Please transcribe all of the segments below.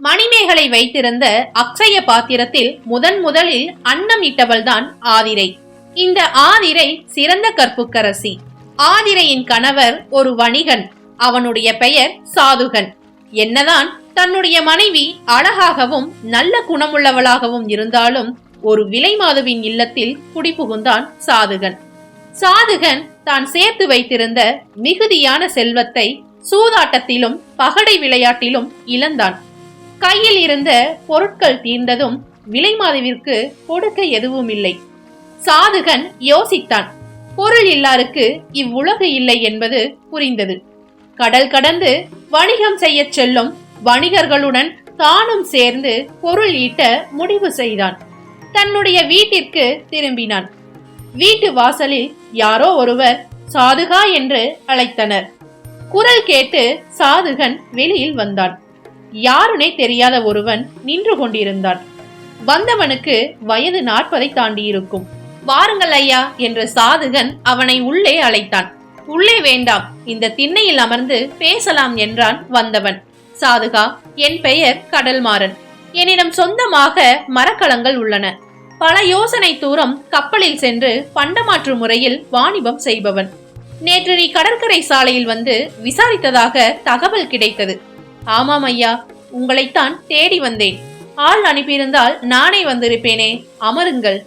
மணிமேகலை வைத்திருந்த அக்ஷய பாத்திரத்தில் முதலில் அன்னம் இட்டவள்தான் ஆதிரை. இந்த ஆதிரை சிறந்த கற்புக்கரசி. ஆதிரையின் கணவர் ஒரு வணிகன். அவனுடைய பெயர் சாதுகன். என்னதான் தன்னுடைய மனைவி அழகாகவும் நல்ல குணமுள்ளவளாகவும் இருந்தாலும் ஒரு விலை மாதுவின் இல்லத்தில் குடிபுகுந்தான் சாதுகன். சாதுகன் தான் சேர்த்து வைத்திருந்த மிகுதியான செல்வத்தை சூதாட்டத்திலும் பகடை விளையாட்டிலும் இழந்தான். கையில் இருந்த பொருட்கள் தீர்ந்ததும் விலை மாதுவிற்கு கொடுக்க எதுவும் இல்லை. சாதுகன் யோசித்தான். பொருள் இல்லாருக்கு இவ்வுலகு இல்லை என்பது புரிந்தது. கடல் கடந்து வணிகம் செய்ய செல்லும் வணிகர்களுடன் தானும் சேர்ந்து பொருள் ஈட்ட முடிவு செய்தான். தன்னுடைய வீட்டிற்கு திரும்பினான். வீட்டு வாசலில் யாரோ ஒருவர் சாதுகா என்று அழைத்தனர். குரல் கேட்டு சாதுகன் வெளியில் வந்தான். யாருனே தெரியாத ஒருவன் நின்று கொண்டிருந்தான். வந்தவனுக்கு வயது 40 தாண்டியிருக்கும். வாருங்கள் ஐயா என்று சாதுகன் அவனை உள்ளே அழைத்தான். உள்ளே வேண்டாம், இந்த திண்ணையில் அமர்ந்து பேசலாம் என்றான் வந்தவன். சாதுகா, என் பெயர் கடல்மாறன். என்னிடம் சொந்தமாக மரக்கலங்கள் உள்ளன. பல யோசனை தூரம் கப்பலில் சென்று பண்டமாற்று முறையில் வாணிபம் செய்பவன். நேற்று நீ கடற்கரை சாலையில் வந்து விசாரித்ததாக தகவல் கிடைத்தது. ஆமாம் ஐயா, உங்களைத்தான் தேடி வந்தேன். ஆள் அனுப்பியிருந்தால் நானே வந்திருப்பேனே. அமருங்கள்.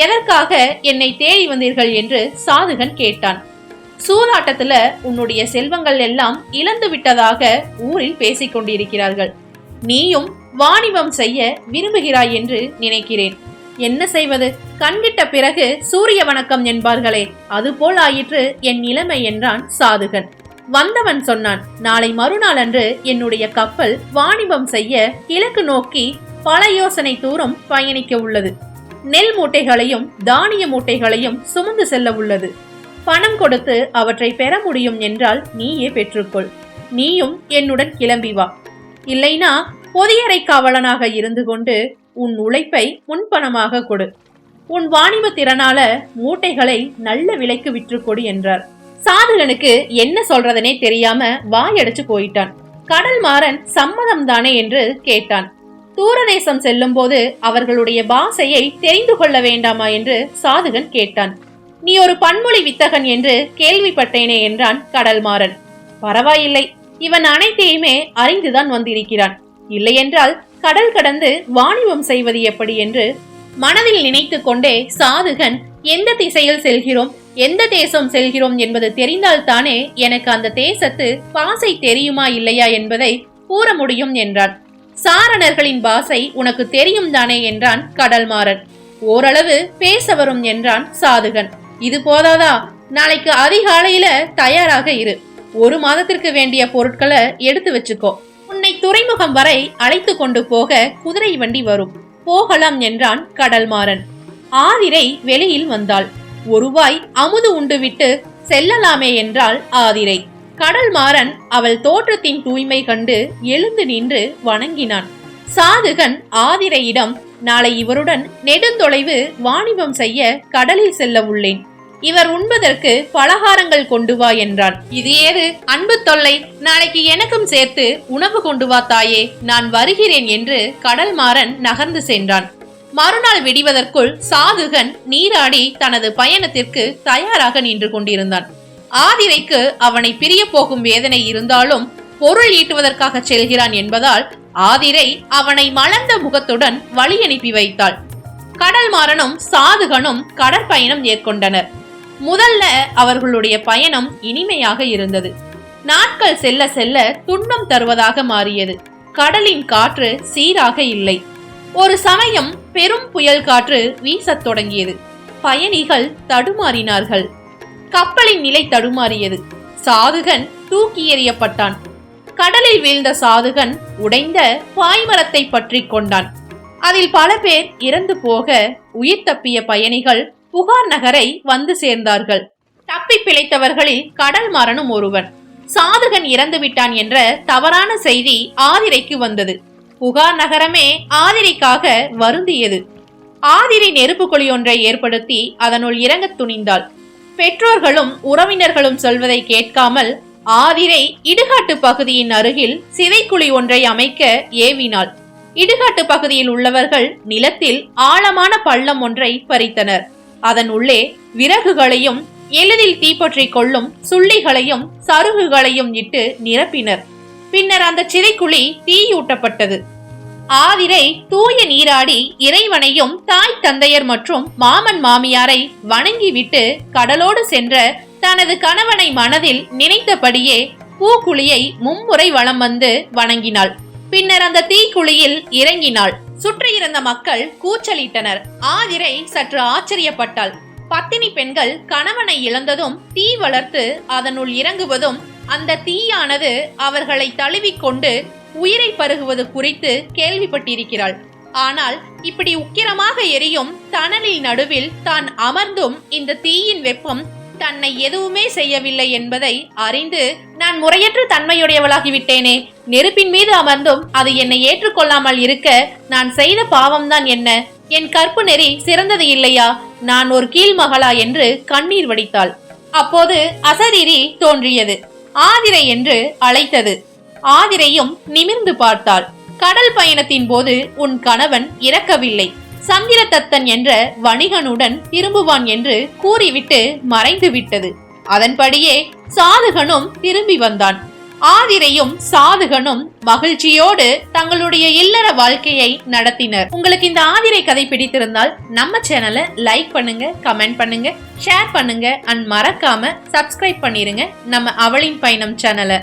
எதற்காக என்னை தேடி வந்தீர்கள் என்று சாதுகன் கேட்டான். சூதாட்டத்துல உன்னுடைய செல்வங்கள் எல்லாம் இழந்து விட்டதாக ஊரில் பேசிக் கொண்டிருக்கிறார்கள். நீயும் வாணிபம் செய்ய விரும்புகிறாய் என்று நினைக்கிறேன். என்ன செய்வது? கண்கிட்ட பிறகு சூரிய வணக்கம் என்பார்களே, அதுபோல் ஆயிற்று என் நிலைமை என்றான் சாதுகன். வந்தவன் சொன்னான், நாளை மறுநாள் அன்று என்னுடைய கப்பல் வாணிபம் செய்ய கிழக்கு நோக்கி பல யோசனை தூரம் பயணிக்க உள்ளது. நெல் மூட்டைகளையும் தானிய மூட்டைகளையும் சுமந்து செல்ல உள்ளது. பணம் கொடுத்து அவற்றை பெற முடியும் என்றால் நீயே பெற்றுக்கொள். நீயும் என்னுடன் கிளம்பி வா. இல்லைனா பொதியறை காவலனாக இருந்து கொண்டு உன் உழைப்பை முன்பணமாக கொடு. உன் வாணிப திறனால மூட்டைகளை நல்ல விலைக்கு விற்றுக்கொடு என்றார். சாதுகனுக்கு என்ன சொல்றதனே தெரியாம வாயடிச்சு போயிட்டான். கடல்மாறன் சம்மதம் தானே என்று கேட்டான். தூரதேசம் செல்லும் போது அவர்களுடைய பாஷையை தெரிந்து கொள்ள வேண்டாமா என்று சாதுகன் கேட்டான். நீ ஒரு பன்மொழி வித்தகன் என்று கேள்விப்பட்டேனே என்றான் கடல்மாறன். பரவாயில்லை, இவன் அனைத்தையுமே அறிந்துதான் வந்திருக்கிறான். இல்லையென்றால் கடல் கடந்து வாணிபம் செய்வது எப்படி என்று மனதில் நினைத்து கொண்டே சாதுகன் எந்த திசையில் செல்கிறோம், எந்த தேசம் செல்கிறோம் என்பது தெரிந்தால்தானே எனக்கு அந்த தேசத்து பாசை தெரியுமா இல்லையா என்பதை கூற முடியும் என்றான். சாரணர்களின் பாசை உனக்கு தெரியும் தானே என்றான் கடல்மாறன். ஓரளவு பேச வரும் என்றான் சாதுகன். இது போதாதா? நாளைக்கு அதிகாலையில தயாராக இரு. 1 மாதத்திற்கு வேண்டிய பொருட்களை எடுத்து வச்சுக்கோ. உன்னை துறைமுகம் வரை அழைத்து கொண்டு போக குதிரை வண்டி வரும். போகலாம் என்றான் கடல்மாறன். ஆதிரை வெளியில் வந்தாள். 1 வாய் அமுது உண்டு விட்டு செல்லலாமே என்றாள் ஆதிரை. கடல்மாறன் அவள் தோற்றத்தின் தூய்மை கண்டு எழுந்து நின்று வணங்கினான். சாதுகன் ஆதிரையிடம், நாளை இவருடன் நெடுந்தொலைவு வாணிபம் செய்ய கடலில் செல்ல உள்ளேன். இவர் உண்பதற்கு பலகாரங்கள் கொண்டு வா என்றான். இது ஏது அன்பு தொல்லை? நாளைக்கு எனக்கும் சேர்த்து உணவு கொண்டு வா தாயே, நான் வருகிறேன் என்று கடல்மாறன் நகர்ந்து சென்றான். மறுநாள் விடிவதற்குள் சாதுகன் நீராடி தனது பயணத்திற்கு தயாராக நின்று கொண்டிருந்தான். ஆதிரைக்கு அவனை பிரிய போகும் வேதனை இருந்தாலும் பொருள் ஈட்டுவதற்காக செல்கிறான் என்பதால் ஆதிரை அவனை மலர்ந்த முகத்துடன் வழி அனுப்பி வைத்தாள். கடல்மாறனும் சாதுகனும் கடற்பயணம் மேற்கொண்டனர். முதல்ல அவர்களுடைய பயணம் இனிமையாக இருந்தது. நாட்கள் செல்ல செல்ல துன்பம் தருவதாக மாறியது. கடலின் காற்று சீராக இல்லை. ஒரு சமயம் பெரும் புயல் காற்று வீசத் தொடங்கியது. பயணிகள் தடுமாறினார்கள். கப்பலின் நிலை தடுமாறியது. சாதுகன் தூக்கி எறியப்பட்டான். கடலில் வீழ்ந்த சாதுகன் உடைந்த பாய்மரத்தை பற்றி கொண்டான். அதில் பல பேர் இறந்து போக உயிர் தப்பிய பயணிகள் புகார் நகரை வந்து சேர்ந்தார்கள். தப்பி பிழைத்தவர்களில் கடல்மாறனும் ஒருவன். சாதுகன் இறந்து விட்டான் என்ற தவறான செய்தி ஆதிரைக்கு வந்தது. புகார் நகரமே ஆதிரைக்காக வருந்தியது. ஆதிரை நெருப்பு குழி ஒன்றை ஏற்படுத்தி அதனுள் இறங்க துணிந்தாள். பெற்றோர்களும் உறவினர்களும் சொல்வதை கேட்காமல் ஆதிரை இடுகாட்டு பகுதியின் அருகில் சிதைக்குழி ஒன்றை அமைக்க ஏவினாள். இடுகாட்டு பகுதியில் உள்ளவர்கள் நிலத்தில் ஆழமான பள்ளம் ஒன்றை பறித்தனர். அதன் உள்ளே விறகுகளையும் எளிதில் தீப்பற்றிக் கொள்ளும் சுள்ளிகளையும் சருகுகளையும் இட்டு நிரப்பினர். பின்னர் அந்த சிதைக்குழி தீயூட்டப்பட்டது. ஆதிரை தூய நீராடி இறைவனையும் தாய் தந்தையர் மற்றும் மாமன் மாமியாரை வணங்கிவிட்டு கடலோடு சென்ற தனது கணவனை மனதில் நினைத்தபடியே பூக்குழியை மும்முறை வலம் வந்து வணங்கினாள். பின்னர் அந்த தீக்குழியில் இறங்கினாள். சுற்றியிருந்த மக்கள் கூச்சலிட்டனர். ஆதிரை சற்று ஆச்சரியப்பட்டாள். பத்தினி பெண்கள் கணவனை இழந்ததும் தீ வளர்த்து அதனுள் இறங்குவதும் அந்த தீயானது அவர்களை தழுவிக்கொண்டு உயிரை பருகுவது குறித்து கேள்விப்பட்டிருக்கிறாள். ஆனால் இப்படி உக்கிரமாக எரியும் தணலில் நடுவில் தான் அமர்ந்தும் இந்த தீயின் வெப்பம் தன்னை எதுவுமே செய்யவில்லை என்பதை அறிந்து நான் முறையற்ற தன்மையுடையவளாகிவிட்டேனே. நெருப்பின் மீது அமர்ந்தும் அது என்னை ஏற்றுக்கொள்ளாமல் இருக்க நான் செய்த பாவம்தான் என்ன? என் கற்பு நெறி சிறந்தது இல்லையா? நான் ஒரு கீழ்மகளா என்று கண்ணீர் வடித்தாள். அப்போது அசரீரி தோன்றியது. ஆதிரை என்று அழைத்தது. ஆதிரையும் நிமிர்ந்து பார்த்தாள். கடல் பயணத்தின் போது உன் கணவன் இறக்கவில்லை, சந்திரதத்தன் என்ற வணிகனுடன் திரும்புவான் என்று கூறிவிட்டு மறைந்து விட்டது. அதன்படியே சாதுகனும் திரும்பி வந்தான். ஆதிரையும் சாதுகனும் மகிழ்ச்சியோடு தங்களுடைய இல்லற வாழ்க்கையை நடத்தினர். உங்களுக்கு இந்த ஆதிரை கதை பிடித்திருந்தால் நம்ம சேனலை லைக் பண்ணுங்க, கமெண்ட் பண்ணுங்க, ஷேர் பண்ணுங்க அண்ட் மறக்காம சப்ஸ்கிரைப் பண்ணிருங்க நம்ம அவளின் பயணம் சேனலை.